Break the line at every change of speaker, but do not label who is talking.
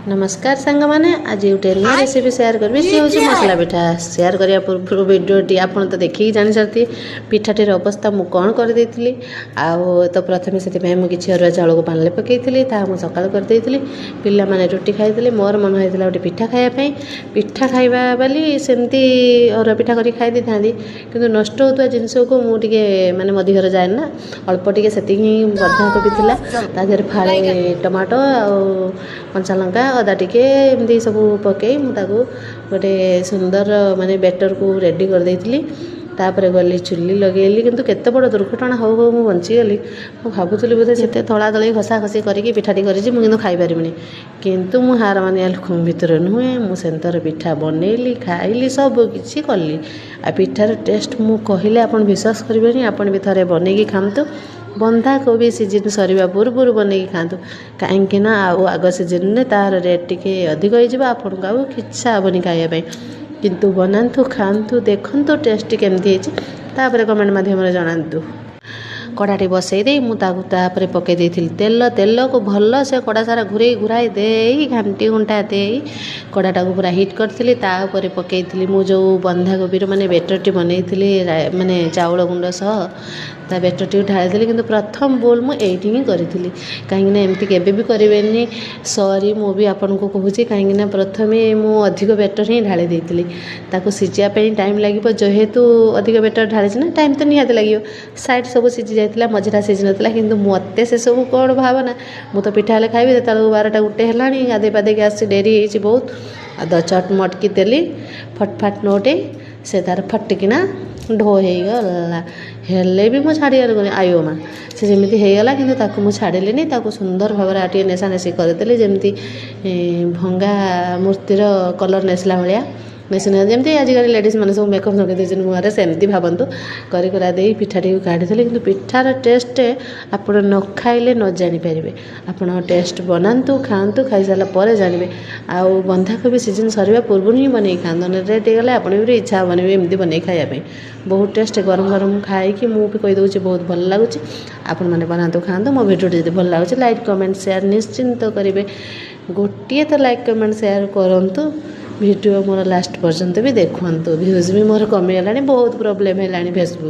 नमस्कार सांग मैंने आज गोटे नुआ रेसिपी शेयर करी सी हूँ मसला पिठा शेयर करने पूर्व भिडियोटी आप तो देखिए जानी सारी पिठाटीर अवस्था मुझे कौन करदे तो प्रथम से मुझे किसी अरुआ चाउल को पानी पकई मुझे सका करदे पिला माने रुटी खाई मोर मन होता गोटे पिठा खायापी पिठा खाइबा बोली सेमती अरुआ पिठा कर खाई था कि नष्ट होता जिनस को मुझे माने मो देहर जाए ना अल्प टे से बंधाकोबी था फाड़े टमाटो आ कंचा लंका अदा टिके एमती सब पकई मुझे गोटे सुंदर माने बेटर को रेडी कर देइथिली तापर गली चुली लगेली किंतु केते बड़ दुर्घटना हो मु बंचीगली मु भावुली बोधे से थला दली घसा घसी करके पिठाटी करी मुझे खाई पारिनी किंतु मु हार मानिया लोक भितर नुहे मुझे पिठा बनैली खाइली सब किसी कली आ पिठार टेस्ट मु कहले आपन विश्वास करेंगे आपन भी थे बनैकी खातु बंधाकोबी सीजन सरिबा पूर्व बनैकी खातु कहीं आग सीजन में तार रेट टिके अधिक हो आपन को इच्छा हेनी खायापी किंतु बनातु खातु देखु टेस्ट केमती तापर कमेंट माध्यम जनातु कड़ाटी बसई दे मुझे पकई देती तेल तेल को भल से कड़ा सारा घुरे घुराई दे घाटी घुंटा दे कड़ाटा को पूरा हिट करी पकई मु जो बंधाकोबी माने बेटरटी बनई माने चाउल गुंड सह ता बेटरटी ढाली कि प्रथम बोल मुझे ही करी कहीं एमती केवे भी करें सॉरी मु भी आपन को कहूँ कहीं प्रथम मु अधिक बेटर ही ढाली देती सीझापी टाइम लगे जेहेतु अधिक बेटर ढाली ना टाइम तो निहाती लगे साइड सब सीझी जाता मझीरा सीझी नाला कि मत से सब कौन भावना मुझे पिठा हेल्ले खाइबी से 12टा गोटे है गाधे पाधे आसी डेरी हो बहुत आद चट मटकी देली फटफाट नोटे से तार फटिकिना ढो हो गला हेल्ले भी मुझे छाड़ियार आयो माँ से जमी होगला कि मुझे छाड़िली सुंदर भाव में नेशा नेसी करदेली जमी भंगा मूर्तिर कलर नेसला भाया मेसीन जमी आजिकल लेडीज मैंने सब मेकअप लगे मुहर सेमती भावतु करा पिठाटी काढ़ी कि पिठार टेस्ट आप न खाइले न जानीपारे आप टेस्ट बनातु खातु खाई सारापर जानवे आउ बंधाकोबी सीजन सरिबा पूर्व ही बन खाते रेट होगा आप भी इच्छा बने एमती बन खायापी बहुत टेस्ट गरम गरम खाई मुझे कहीदे बहुत भल लगुच आपण मैंने बनातु खातु मो भिडियो जब भल लगुच लाइक कमेंट शेयर निश्चिंत करेंगे गोटे तो लाइक कमेंट शेयर करूँ वीडियो मोर लास्ट पर्यंत भी देखु व्यूज भी मोर कमीगला बहुत प्रोब्लेम है फेसबुक।